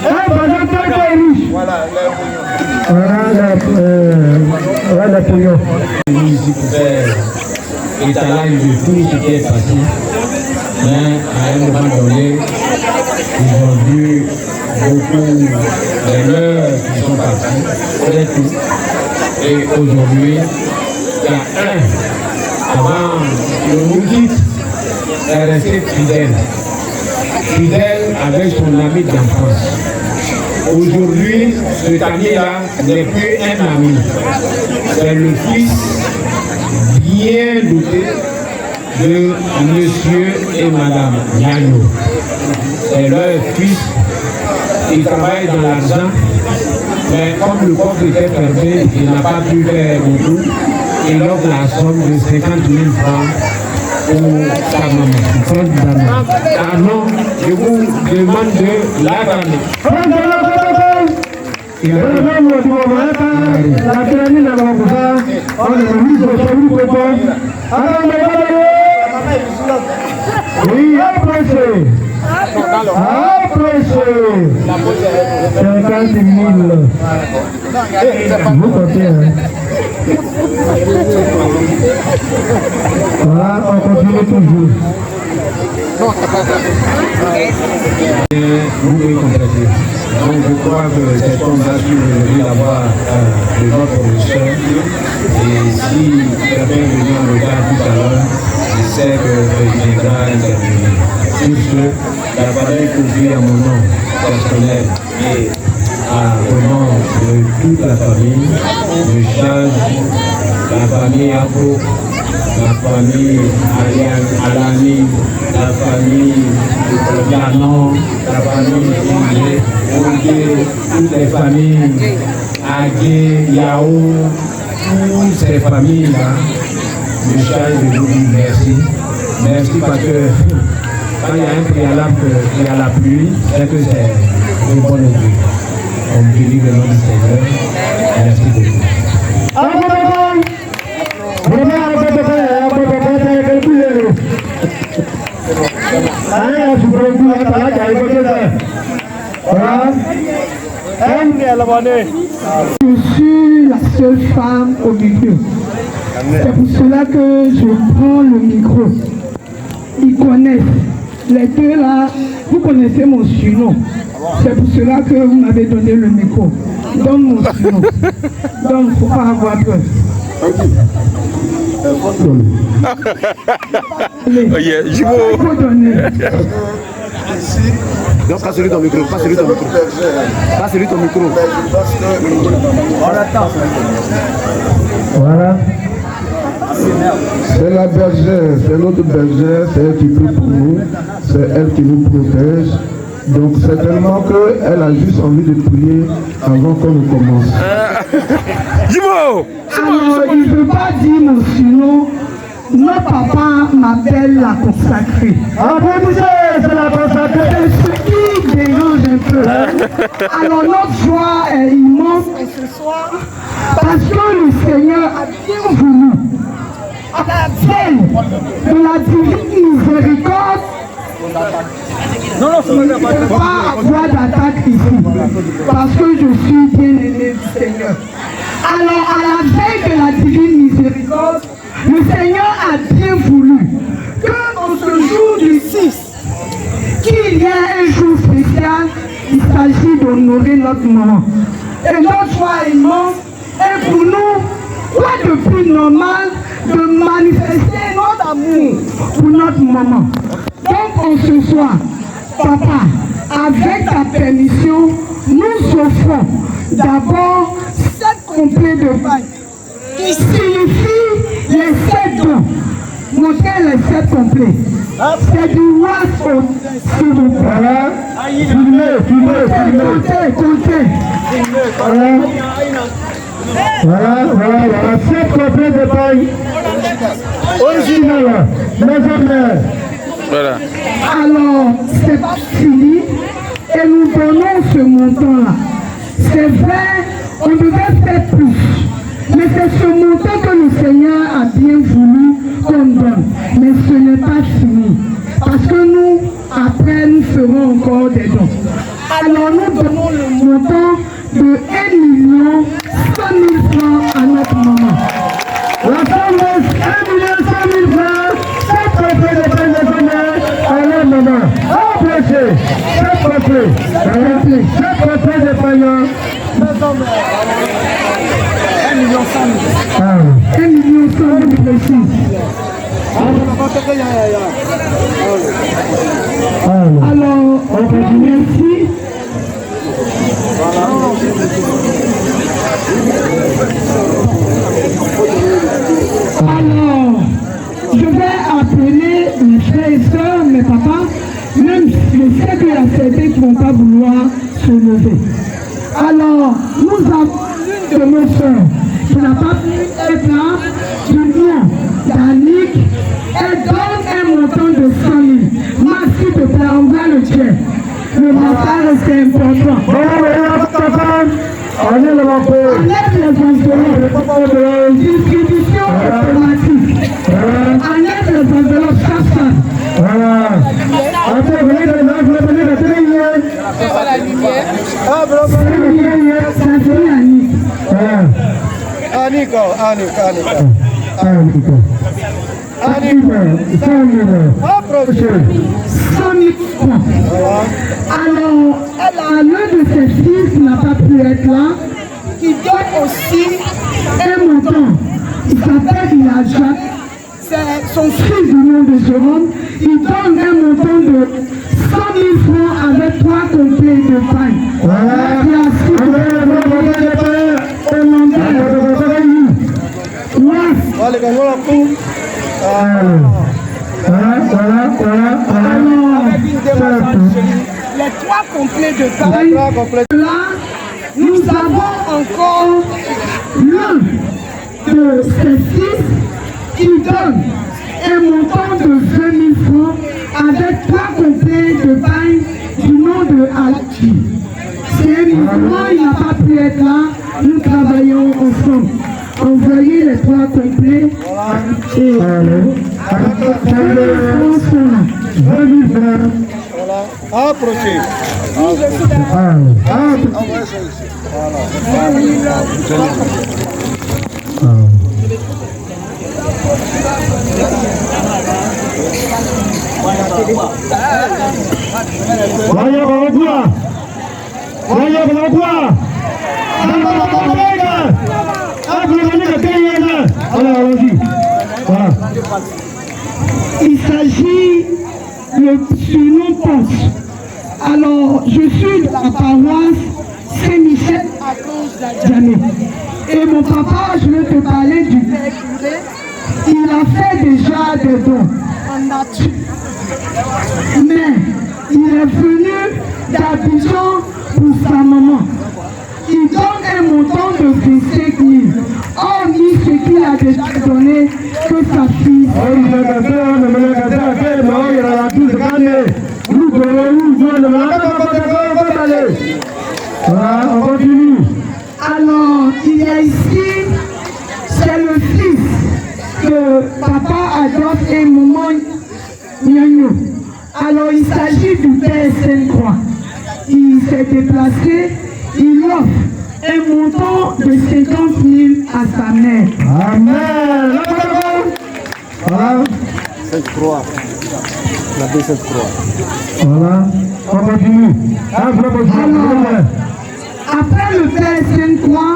Un bazin très riche. Voilà le pognon. Ici pour faire étalage de tout ce qui est passé. Mais à un moment donné, ils ont vu beaucoup de leurs qui sont partis. C'est tout. Et aujourd'hui, il y a un, avant le Moudit, est resté fidèle. Fidèle avec son ami d'enfance. Aujourd'hui, cet ami-là n'est plus un ami. C'est le fils bien doté de monsieur et madame Niayo. C'est leur fils. Il travaille dans l'argent, mais comme le coffre était fermé, il n'a pas pu faire beaucoup. Il offre la somme de 50 000 francs pour sa maman. Ah non, je vous demande de la ramener. Oui, appréciez. 50 000. Vous comptez, Voilà, on continue toujours. Vous pouvez compléter. Donc je crois que cette fondation aujourd'hui d'avoir de notre professeur. Et si quelqu'un vient en retard tout à l'heure, je sais que viendra intervenir. Sur ce, la famille confie à mon nom personnel et au nom de toute la famille, je charge la famille Afro, la famille Alani, la famille Ganon, la famille Oudé, toutes les familles Agé, Yao, toutes ces familles-là, je charge de vous dire merci Merci parce que quand il y a un préalable qu'il y a la pluie, c'est que c'est une bonne idée. On bénit le nom du Seigneur. Merci beaucoup. Je suis la seule femme au milieu. C'est pour cela que je prends le micro. Ils connaissent. Les deux là, vous connaissez mon surnom. C'est pour cela que vous m'avez donné le micro. Donne mon surnom. Donc, il ne faut pas avoir peur. Allez, il faut donner. Donc, pas celui ton micro, pas celui ton micro. Pas celui ton micro. Voilà. C'est la bergère, c'est notre bergère, c'est elle qui prie pour nous, c'est elle qui nous protège. Donc certainement qu'elle a juste envie de prier avant qu'on ne commence. Alors, il ne veut pas dire mon surnom. Notre papa m'appelle la consacrée. C'est la consacrée. C'est ce qui dérange un peu. Alors notre joie est immense ce soir parce que le Seigneur a bien voulu, à la veille de la divine miséricorde, je ne peux pas avoir d'attaque ici parce que je suis bien aimé du Seigneur. Alors à la veille de la divine miséricorde, le Seigneur a bien voulu qu'en ce jour du 6, qu'il y ait un jour spécial, il s'agit d'honorer notre maman. Et notre joie est immense. Et pour nous, quoi de plus normal de manifester notre amour pour notre maman. Donc en ce soir, papa, avec ta permission, nous offrons d'abord 7 complets de paille qui signifie les 7 dons. Montrez les 7 complets. C'est du roi au s'il vous plaît. Voilà. Filmez. Comptez. Voilà. 7 complets de paille. Original. Maison mère. Voilà. Alors, c'est pas fini. Et nous donnons ce montant-là. C'est vrai, on devait faire plus. Mais c'est ce montant que le Seigneur a bien voulu qu'on donne. Mais ce n'est pas fini. Parce que nous, après, nous ferons encore des dons. Alors nous donnons le montant de 1 100 000 francs à notre maman. La somme est 1 100 000 francs. 7 complets de paille de mère à la maman. Approchez. 7 complets. 7 complets de paille. 1 million 100 000 précis. Alors, on continue ici. Alors, je vais appeler mes frères et sœurs, mes papas, même si je sais qu'il y a certains qui ne vont pas vouloir se lever. Alors, nous avons l'une de nos sœurs qui n'a pas pu être là, du nom d'Annick. Elle donne un montant de 100 000. Merci de plaît, on va le dire. Le message c'est important. Enlève le manteau. Enlève les enveloppes. Distribution automatique. Enlève les enveloppes chaque fois. Voilà. Après, venez de la lumière. Ça fait Annick. Annick. Approchez. 100 000 francs. Alors, l'un de ses fils n'a pas pu être là, qui donne aussi un montant. Il s'appelle Jacques. C'est son fils du nom de Jérôme. Il donne un montant de 100 000 francs avec 3 complets de paille. Voilà. Les 3 complets de paille. Là, nous avons encore l'un de ses fils qui donne un montant de 20 000 francs avec plat complet de pain du nom de Alki. C'est un musulman, il n'a pas pu être là, nous travaillons ensemble. Envoyez les plats complets et Approchez. Il s'agit du nom Ponce. Alors, je suis de la paroisse Saint-Michel à Djamé. Et mon papa, je vais te parler du père curé. Il a fait déjà des dons en nature. Mais il est venu d'Abidjan pour sa maman. Il donne un montant de 25 000. Hormis ce qu'il a déjà donné que sa fille. Voilà, on continue. Alors, il y a ici, c'est le fils que papa adopte et maman Nyonyo. Alors, il s'agit du père Sainte-Croix. Il s'est déplacé, il offre un montant de 50 000 à sa mère. Amen. Voilà. Sainte-Croix. La baie Sainte-Croix. Voilà, on continue. Alors, après le père Sainte-Croix,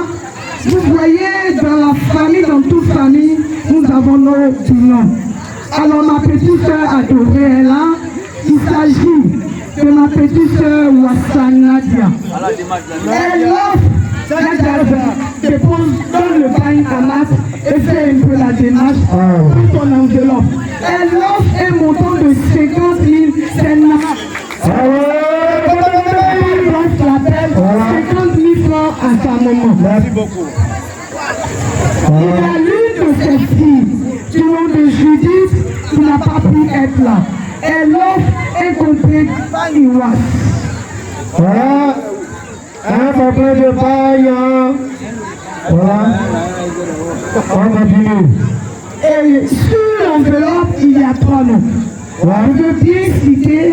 vous voyez dans la famille, dans toute famille, nous avons nos noms. Alors ma petite soeur adorée est là. Il s'agit de ma petite soeur Wassanadia. Elle offre, dépose, donne le bain à Matt et fait un peu la démarche pour ton enveloppe. Elle offre un montant de 50 000, c'est normal. L'appelle 50 000 francs à sa maman. Merci beaucoup. Il y a l'une de ses filles, du nom de Judith, qui n'a pas pu être là. Elle offre un complet Iwas. Voilà, un complet de paille. Voilà, on continue. Et sur l'enveloppe, il y a 3 noms. Je veux bien citer.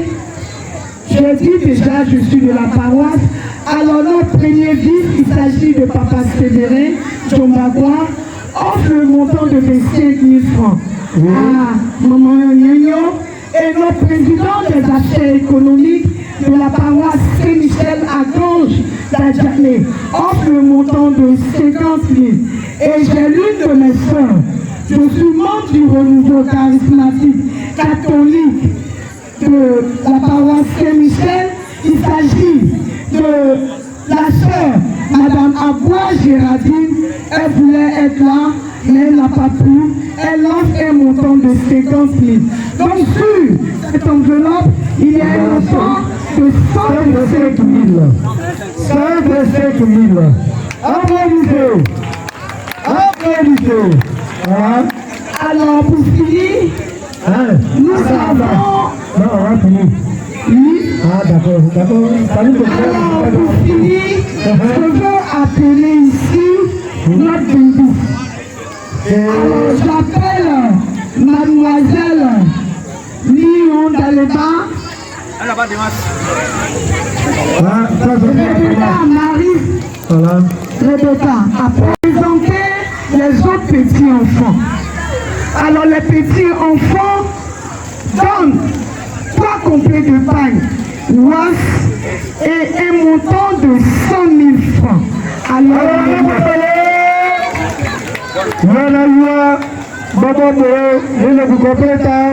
J'ai dit déjà, je suis de la paroisse. Alors notre premier vice, il s'agit de Papa Sévérin, Djombagua, offre le montant de 25 000 francs à Maman Nyonyo. Et notre président des affaires économiques de la paroisse Saint-Michel à Gange d'Adjamé offre le montant de 50 000. Et j'ai l'une de mes soeurs, je suis membre du renouveau charismatique catholique de la paroisse Saint-Michel. Il s'agit de la sœur, Madame Aboua Gérardine. Elle voulait être là, mais elle n'a pas pu. Elle offre un montant de 50 000. Donc sur cette enveloppe, il y a un montant de 125 000. 125 000. Applaudissez. Applaudissez. Voilà. Alors pour finir, nous avons... Non, on va finir. Oui. Ah, d'accord, d'accord. Alors pour finir, je veux appeler ici notre bébé. Alors j'appelle Mademoiselle Lyon Daleba. Rebecca Marie. Voilà. Rebecca a présenté les autres petits enfants. Alors les petits enfants donnent 3 complets de pain, was et un montant de 100 000 francs. Alors, voilà, Baba Moro, il ne vous comprend pas.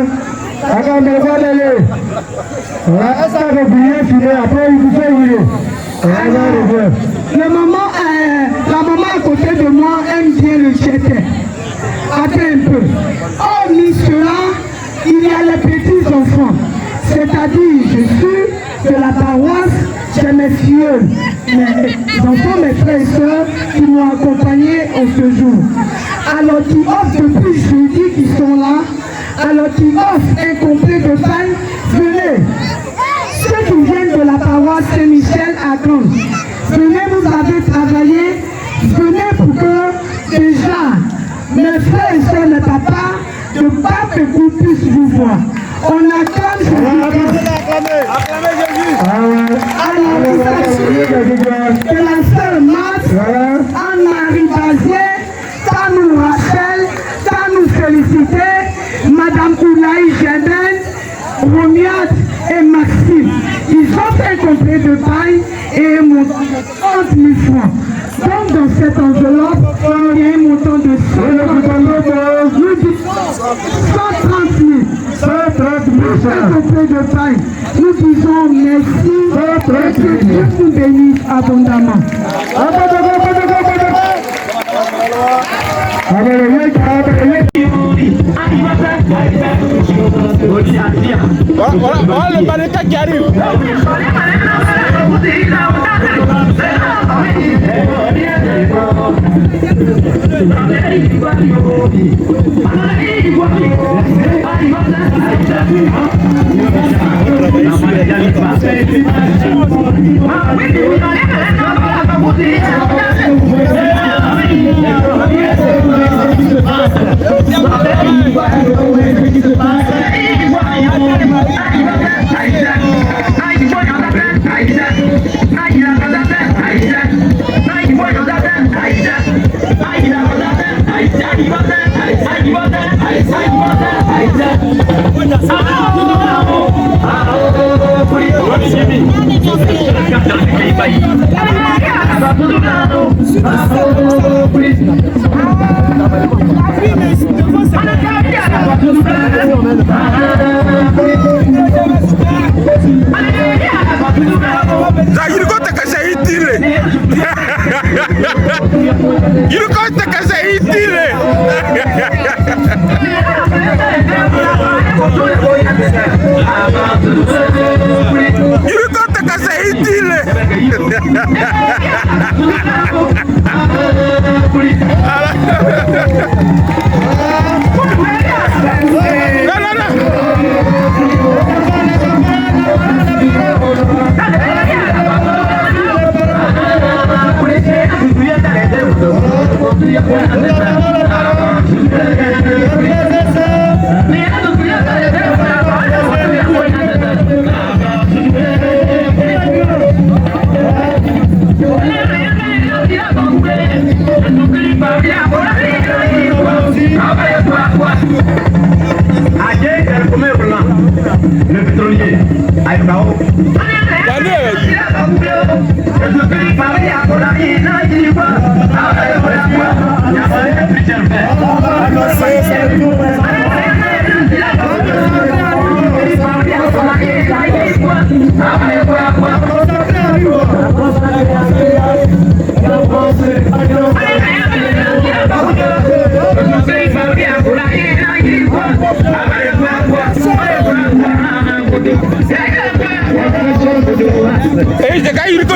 la maman à côté de moi aime bien le jeter. Attends un peu. Hormis cela, il y a les petits enfants. C'est-à-dire, je suis de la paroisse, j'ai mes filles, mes enfants, mes frères et sœurs qui m'ont accompagné en ce jour. Alors, qui offrent depuis jeudi qui sont là. alors qui offre un complet de pain, venez. Ceux qui viennent de la paroisse Saint-Michel à Caen, venez, vous avez travaillé, venez pour que déjà mes frères et soeurs ne tapent pas de pape et qu'on puisse vous voir. On acclame Jésus. Que la sœur Marthe, Anne-Marie Bazier, ça nous rappelle, ça nous féliciter, Madame Oulaï Gében, Romiat et Maxime. Ils ont fait un complet de paille et un montant de 30 000 francs. Donc dans cette enveloppe, il y a un montant de 130 000. 130 000 un complet de paille. Nous disons merci et que Dieu nous bénisse abondamment. Voilà le mannequin qui arrive. Le pétrolier, et the guy you go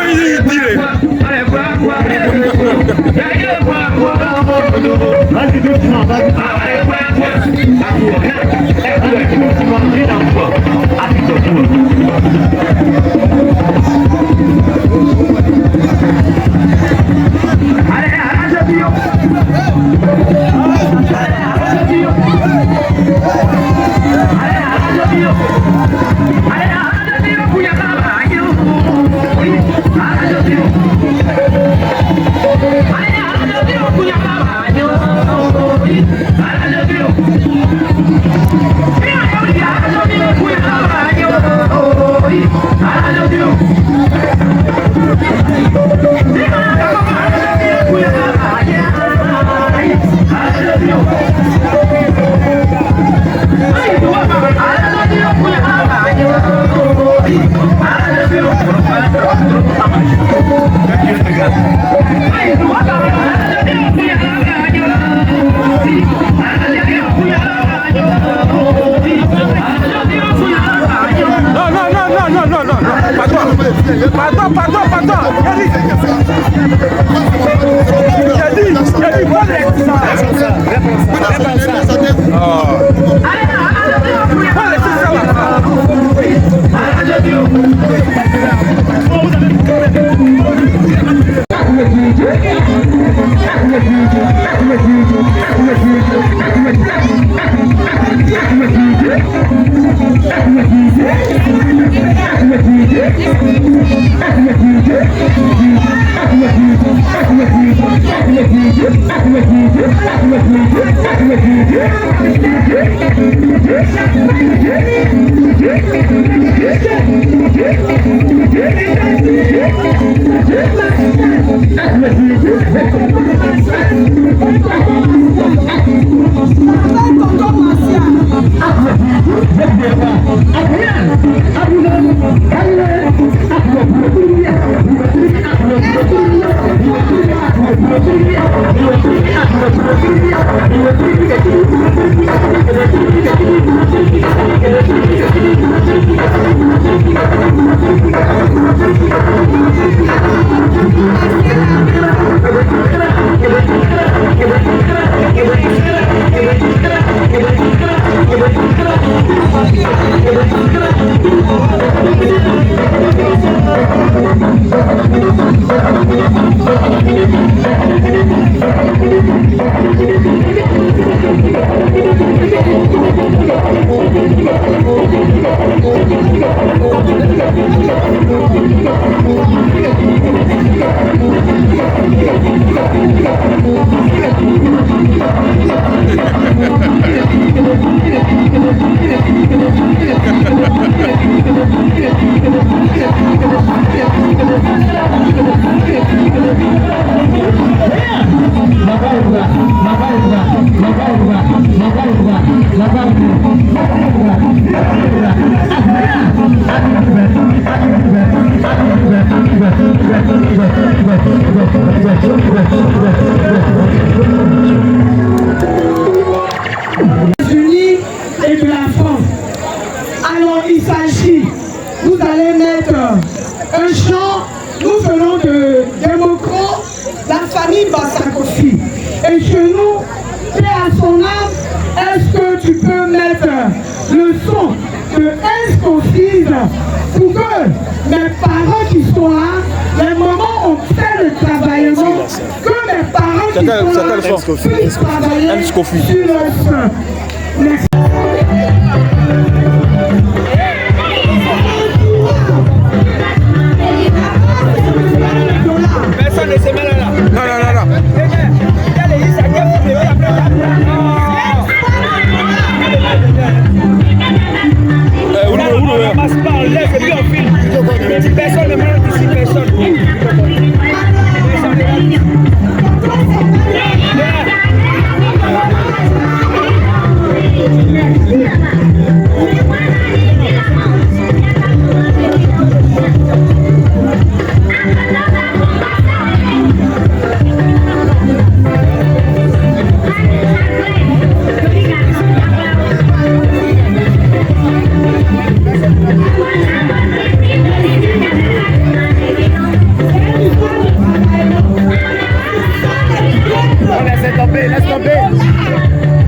Pardon. États-Unis et de la France. Alors il s'agit, vous allez mettre un chant, nous venons de Démocro, la famille Bassakofi. Et chez nous, paix à son âme, est-ce que tu peux mettre le son de Escoffice pour que mes parents qui sont là, les moments où on fait le travaillement, que mes parents qui sont là puissent travailler sur le son. Merci. Personne ne se met là. Non. On ramasse pas, on lève et puis on filme. Personne ne met ici, personne.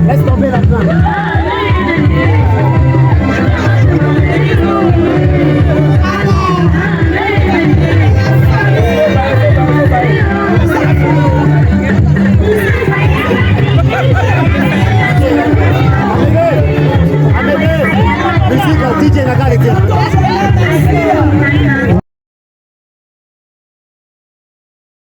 Laisse tomber la flamme. Musique, DJ Nagal était.